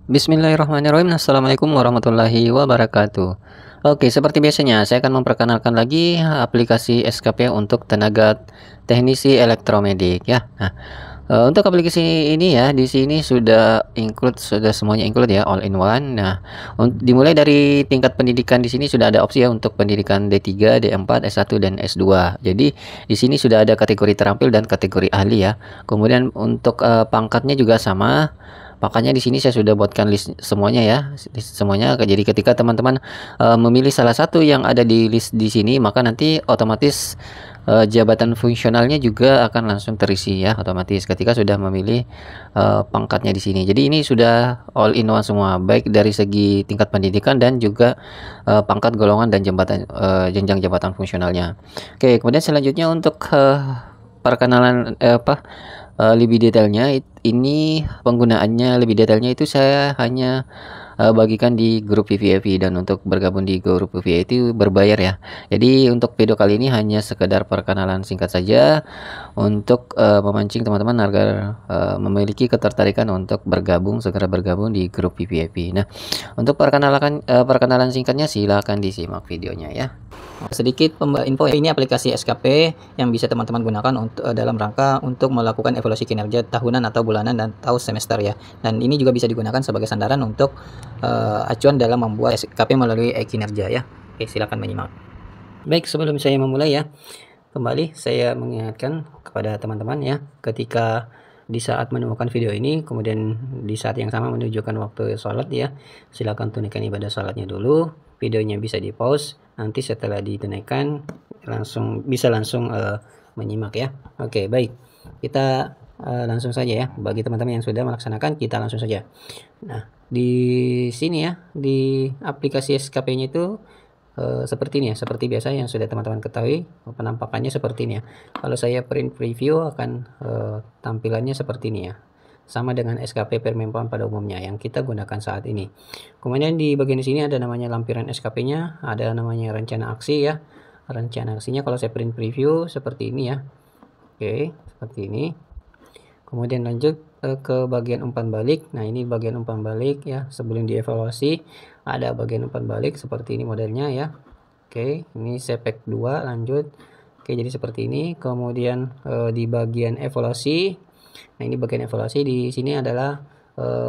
Bismillahirrahmanirrahim. Assalamualaikum warahmatullahi wabarakatuh. Oke, seperti biasanya saya akan memperkenalkan lagi aplikasi SKP untuk tenaga teknisi elektromedik ya. Nah, untuk aplikasi ini ya di sini sudah semuanya include ya, all in one. Nah, dimulai dari tingkat pendidikan di sini sudah ada opsi ya untuk pendidikan D3, D4, S1 dan S2. Jadi di sini sudah ada kategori terampil dan kategori ahli ya. Kemudian untuk pangkatnya juga sama. Makanya di sini saya sudah buatkan list semuanya ya, list semuanya. Jadi ketika teman-teman memilih salah satu yang ada di list di sini, maka nanti otomatis jabatan fungsionalnya juga akan langsung terisi ya, otomatis ketika sudah memilih pangkatnya di sini. Jadi ini sudah all in one semua, baik dari segi tingkat pendidikan dan juga pangkat, golongan dan jenjang jabatan fungsionalnya. Oke, kemudian selanjutnya untuk perkenalan lebih detailnya ini penggunaannya lebih detailnya itu saya hanya bagikan di grup VIP, dan untuk bergabung di grup VIP itu berbayar ya. Jadi untuk video kali ini hanya sekedar perkenalan singkat saja untuk memancing teman-teman agar memiliki ketertarikan untuk segera bergabung di grup VIP. Nah, untuk perkenalan singkatnya silahkan disimak videonya ya. Sedikit info, ini aplikasi SKP yang bisa teman-teman gunakan untuk dalam rangka untuk melakukan evaluasi kinerja tahunan atau bulanan dan atau semester ya. Dan ini juga bisa digunakan sebagai sandaran untuk acuan dalam membuat SKP melalui kinerja ya. Oke, silakan menyimak. Baik, sebelum saya memulai ya, kembali saya mengingatkan kepada teman-teman ya, ketika di saat menemukan video ini, kemudian di saat yang sama menunjukkan waktu sholat ya, silakan tunaikan ibadah sholatnya dulu. Videonya bisa di pause, nanti setelah ditunaikan bisa langsung menyimak ya. Oke, baik, kita langsung saja ya. Bagi teman-teman yang sudah melaksanakan, kita langsung saja. Nah, di sini ya, di aplikasi SKP-nya itu seperti ini ya, seperti biasa yang sudah teman-teman ketahui, penampakannya seperti ini ya. Kalau saya print preview akan tampilannya seperti ini ya, sama dengan SKP Permenpan pada umumnya yang kita gunakan saat ini. Kemudian di bagian sini ada namanya lampiran SKP-nya, ada namanya rencana aksi ya. Rencana aksinya kalau saya print preview seperti ini ya. Oke, seperti ini. Kemudian lanjut ke bagian umpan balik. Nah, ini bagian umpan balik ya, sebelum dievaluasi ada bagian umpan balik seperti ini modelnya ya. Oke, ini sepek 2 lanjut. Oke, jadi seperti ini. Kemudian di bagian evaluasi. Nah, ini bagian evaluasi, di sini adalah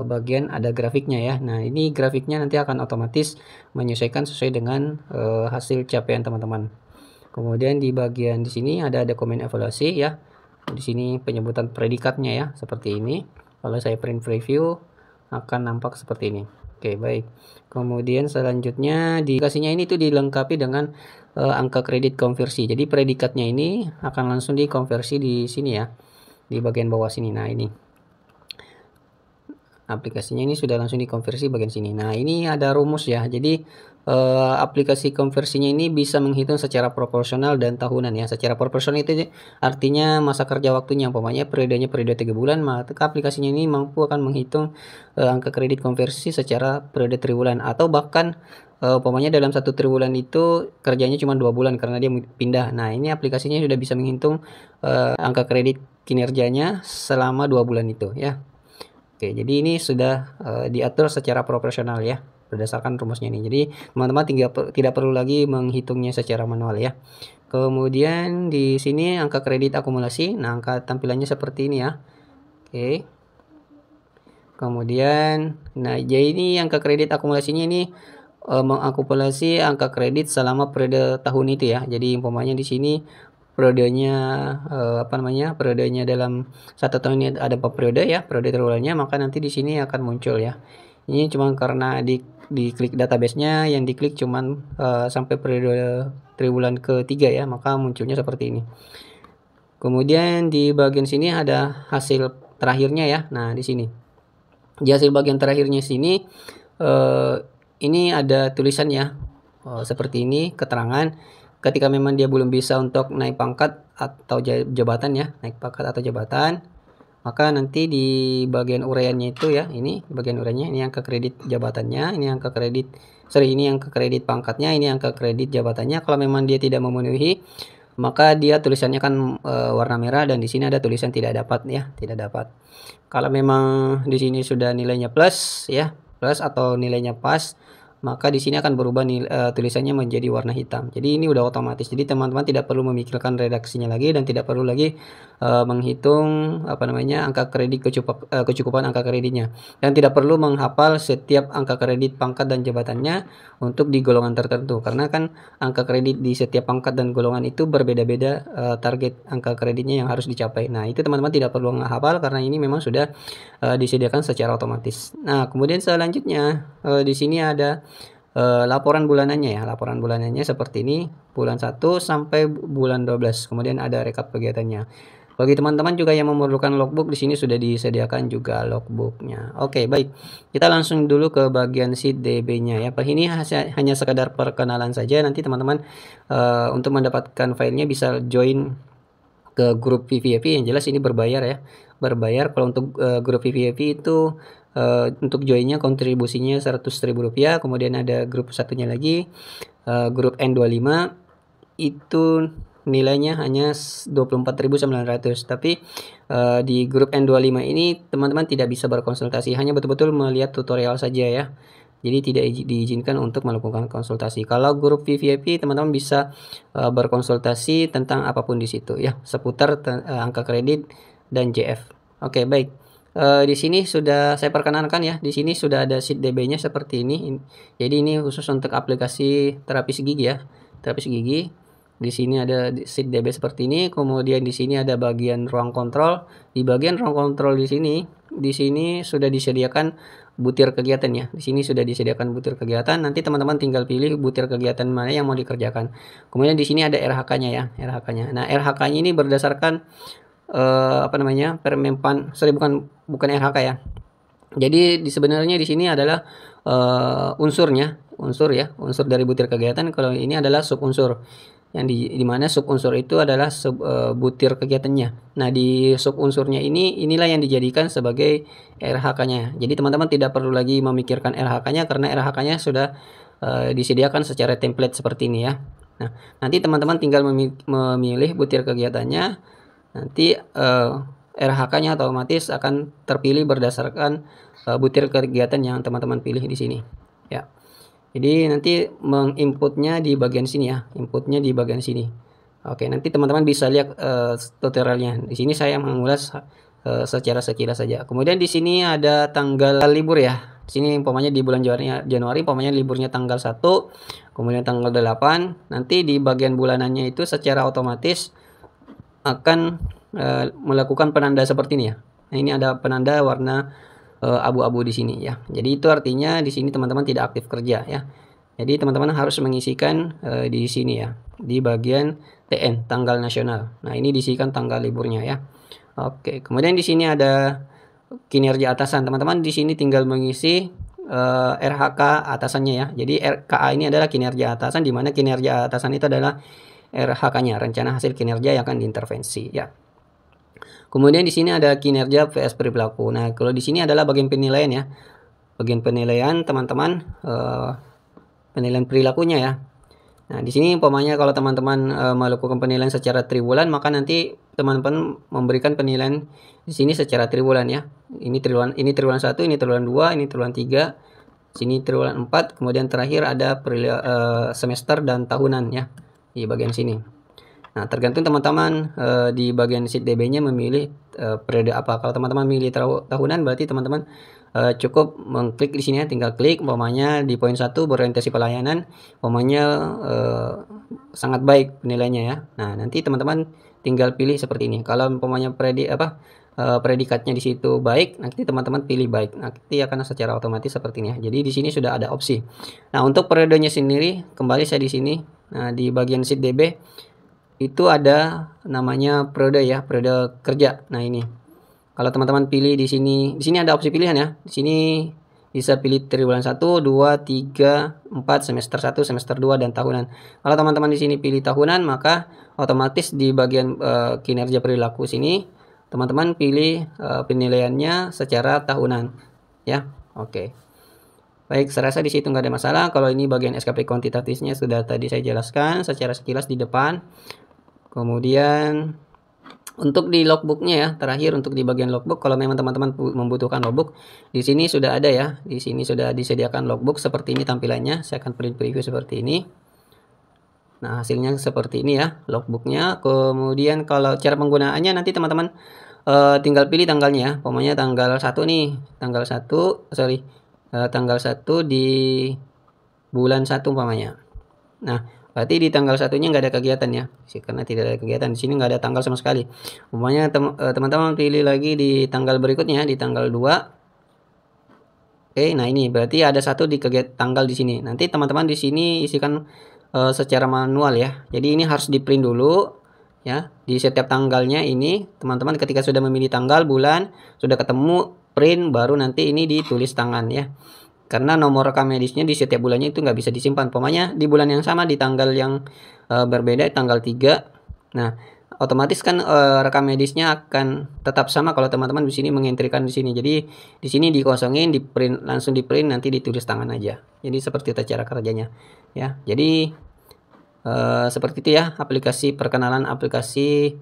bagian ada grafiknya ya. Nah, ini grafiknya nanti akan otomatis menyesuaikan sesuai dengan hasil capaian teman-teman. Kemudian di bagian di sini ada dokumen evaluasi ya. Di sini penyebutan predikatnya ya, seperti ini. Kalau saya print preview akan nampak seperti ini. Oke, baik. Kemudian selanjutnya aplikasinya ini tuh dilengkapi dengan angka kredit konversi. Jadi predikatnya ini akan langsung dikonversi di sini ya, di bagian bawah sini. Nah, ini aplikasinya ini sudah langsung dikonversi bagian sini. Nah, ini ada rumus ya. Jadi aplikasi konversinya ini bisa menghitung secara proporsional dan tahunan ya. Secara proporsional itu artinya masa kerja waktunya, umpamanya periodenya periode 3 bulan, maka aplikasinya ini mampu akan menghitung angka kredit konversi secara periode triwulan, atau bahkan umpamanya dalam satu triwulan itu kerjanya cuma 2 bulan karena dia pindah. Nah, ini aplikasinya sudah bisa menghitung angka kredit kinerjanya selama 2 bulan itu ya. Oke, jadi ini sudah diatur secara proporsional ya, berdasarkan rumusnya ini. Jadi teman-teman tidak perlu lagi menghitungnya secara manual ya. Kemudian di sini angka kredit akumulasi. Nah, angka tampilannya seperti ini ya. Oke. Kemudian, nah, jadi ini angka kredit akumulasinya ini mengakumulasi angka kredit selama periode tahun itu ya. Jadi umpamanya di sini periodenya periodenya dalam 1 tahun ini ada 4 periode ya, periode triwulannya, maka nanti di sini akan muncul ya. Ini cuma karena diklik database-nya, yang diklik cuman sampai periode triwulan ketiga ya, maka munculnya seperti ini. Kemudian di bagian sini ada hasil terakhirnya ya. Nah, di sini di hasil bagian terakhirnya sini ini ada tulisan ya, seperti ini keterangan. Ketika memang dia belum bisa untuk naik pangkat atau jabatan ya, naik pangkat atau jabatan, maka nanti di bagian uraiannya itu ya, ini bagian uraiannya, ini angka kredit jabatannya, ini angka kredit pangkatnya, ini angka kredit jabatannya. Kalau memang dia tidak memenuhi, maka dia tulisannya kan warna merah, dan di sini ada tulisan tidak dapat ya, tidak dapat. Kalau memang di sini sudah nilainya plus ya, plus atau nilainya pas, maka di sini akan berubah tulisannya menjadi warna hitam. Jadi ini udah otomatis. Jadi teman-teman tidak perlu memikirkan redaksinya lagi dan tidak perlu lagi menghitung angka kredit kecukupan angka kreditnya, dan tidak perlu menghafal setiap angka kredit pangkat dan jabatannya untuk di golongan tertentu, karena kan angka kredit di setiap pangkat dan golongan itu berbeda-beda target angka kreditnya yang harus dicapai. Nah, itu teman-teman tidak perlu menghafal karena ini memang sudah disediakan secara otomatis. Nah, kemudian selanjutnya di sini ada laporan bulanannya ya. Laporan bulanannya seperti ini, bulan 1 sampai bulan 12. Kemudian ada rekap kegiatannya. Bagi teman-teman juga yang memerlukan logbook, di sini sudah disediakan juga logbooknya. Oke, baik. Kita langsung dulu ke bagian sheet DB-nya ya. Ini hanya sekadar perkenalan saja. Nanti teman-teman untuk mendapatkan filenya bisa join ke grup VVIP. Yang jelas ini berbayar ya. Berbayar. Kalau untuk grup VVIP itu untuk joinnya kontribusinya Rp100.000. Kemudian ada grup satunya lagi, grup N25, itu nilainya hanya 24.900. Tapi di grup N25 ini teman-teman tidak bisa berkonsultasi, hanya betul-betul melihat tutorial saja ya. Jadi tidak diizinkan untuk melakukan konsultasi. Kalau grup VVIP teman-teman bisa berkonsultasi tentang apapun di situ ya, seputar angka kredit dan JF. Oke, baik. Di sini sudah saya perkenalkan ya. Di sini sudah ada sheet DB-nya seperti ini. Jadi ini khusus untuk aplikasi terapis gigi ya. Terapis gigi. Di sini ada sheet DB seperti ini. Kemudian di sini ada bagian ruang kontrol. Di bagian ruang kontrol di sini sudah disediakan butir kegiatan ya. Di sini sudah disediakan butir kegiatan. Nanti teman-teman tinggal pilih butir kegiatan mana yang mau dikerjakan. Kemudian di sini ada RHK-nya ya, RHK-nya. Nah, RHK-nya ini berdasarkan Permenpan, bukan RHK ya. Jadi sebenarnya di sini adalah unsur dari butir kegiatan. Kalau ini adalah sub unsur, yang di mana sub unsur itu adalah butir kegiatannya. Nah, di sub unsurnya inilah yang dijadikan sebagai RHK-nya. Jadi teman-teman tidak perlu lagi memikirkan RHK-nya karena RHK-nya sudah disediakan secara template seperti ini ya. Nah, nanti teman-teman tinggal memilih butir kegiatannya. Nanti RHK-nya otomatis akan terpilih berdasarkan butir kegiatan yang teman-teman pilih di sini ya. Jadi nanti menginputnya di bagian sini ya, inputnya di bagian sini. Oke, nanti teman-teman bisa lihat tutorialnya. Di sini saya mengulas secara sekilas saja. Kemudian di sini ada tanggal libur ya. Di sini umpamanya di bulan Januari umpamanya liburnya tanggal 1, kemudian tanggal 8. Nanti di bagian bulanannya itu secara otomatis akan melakukan penanda seperti ini ya. Nah, ini ada penanda warna abu-abu di sini ya. Jadi itu artinya di sini teman-teman tidak aktif kerja ya. Jadi teman-teman harus mengisikan di sini ya, di bagian TN, tanggal nasional. Nah, ini diisikan tanggal liburnya ya. Oke, kemudian di sini ada kinerja atasan. Teman-teman di sini tinggal mengisi RHK atasannya ya. Jadi RKA ini adalah kinerja atasan, di mana kinerja atasan itu adalah RHK-nya, rencana hasil kinerja yang akan diintervensi ya. Kemudian di sini ada kinerja vs perilaku. Nah, kalau di sini adalah bagian penilaian ya. Bagian penilaian teman-teman penilaian perilakunya ya. Nah, di sini umpamanya kalau teman-teman melakukan penilaian secara triwulan, maka nanti teman-teman memberikan penilaian di sini secara triwulan ya. Ini triwulan 1, ini triwulan 2, ini triwulan 3, sini triwulan 4, kemudian terakhir ada semester dan tahunan ya di bagian sini. Nah, tergantung teman-teman di bagian sheet DB-nya memilih periode apa. Kalau teman-teman milih tahunan, berarti teman-teman cukup mengklik di sini ya, tinggal klik umpamanya di poin 1 berorientasi pelayanan, umpamanya sangat baik penilaiannya ya. Nah, nanti teman-teman tinggal pilih seperti ini. Kalau umpamanya predikatnya di situ baik, nanti teman-teman pilih baik. Nanti akan secara otomatis seperti ini ya. Jadi di sini sudah ada opsi. Nah, untuk periodenya sendiri, kembali saya di sini. Nah, di bagian sheet DB itu ada namanya periode ya, periode kerja. Nah, ini. Kalau teman-teman pilih di sini ada opsi pilihan ya. Di sini bisa pilih triwulan 1, 2, 3, 4, semester 1, semester 2 dan tahunan. Kalau teman-teman di sini pilih tahunan, maka otomatis di bagian kinerja perilaku sini teman-teman pilih penilaiannya secara tahunan ya. Oke. Baik, saya rasa di situ nggak ada masalah. Kalau ini bagian SKP kuantitatifnya sudah tadi saya jelaskan secara sekilas di depan. Kemudian Untuk di logbooknya ya, terakhir untuk di bagian logbook, kalau memang teman-teman membutuhkan logbook, di sini sudah ada ya, di sini sudah disediakan logbook seperti ini tampilannya. Saya akan preview seperti ini. Nah, hasilnya seperti ini ya, logbooknya. Kemudian kalau cara penggunaannya nanti teman-teman tinggal pilih tanggalnya ya. Pokoknya tanggal 1 nih, tanggal 1, tanggal 1 di bulan 1 umpamanya. Nah, berarti di tanggal satunya nggak ada kegiatan ya, karena tidak ada kegiatan di sini, nggak ada tanggal sama sekali. Umpamanya teman-teman pilih lagi di tanggal berikutnya, di tanggal 2. Oke, nah ini berarti ada satu di tanggal di sini. Nanti teman-teman di sini isikan secara manual ya. Jadi ini harus di print dulu ya. Di setiap tanggalnya ini teman-teman ketika sudah memilih tanggal, bulan, sudah ketemu print, baru nanti ini ditulis tangan ya. Karena nomor rekam medisnya di setiap bulannya itu nggak bisa disimpan. Pokoknya di bulan yang sama, di tanggal yang berbeda, tanggal 3. Nah, otomatis kan rekam medisnya akan tetap sama kalau teman-teman di sini mengentrikan di sini. Jadi di sini dikosongin, di print, langsung di print, nanti ditulis tangan aja. Jadi seperti itu cara kerjanya ya. Jadi seperti itu ya aplikasi perkenalan aplikasi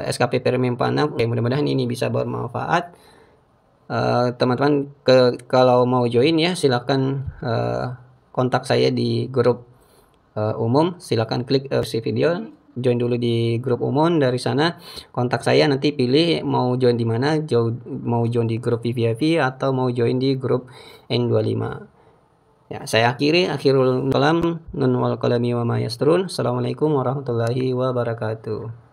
SKP Premium Panam. Mudah-mudahan ini bisa bermanfaat. Teman-teman kalau mau join ya silahkan kontak saya di grup umum. Silahkan klik si video, join dulu di grup umum. Dari sana kontak saya, nanti pilih mau join di mana, mau join di grup VIP atau mau join di grup N25 ya. Saya akhirul kalam, nun wal qalami wa ma yastrun. Assalamualaikum warahmatullahi wabarakatuh.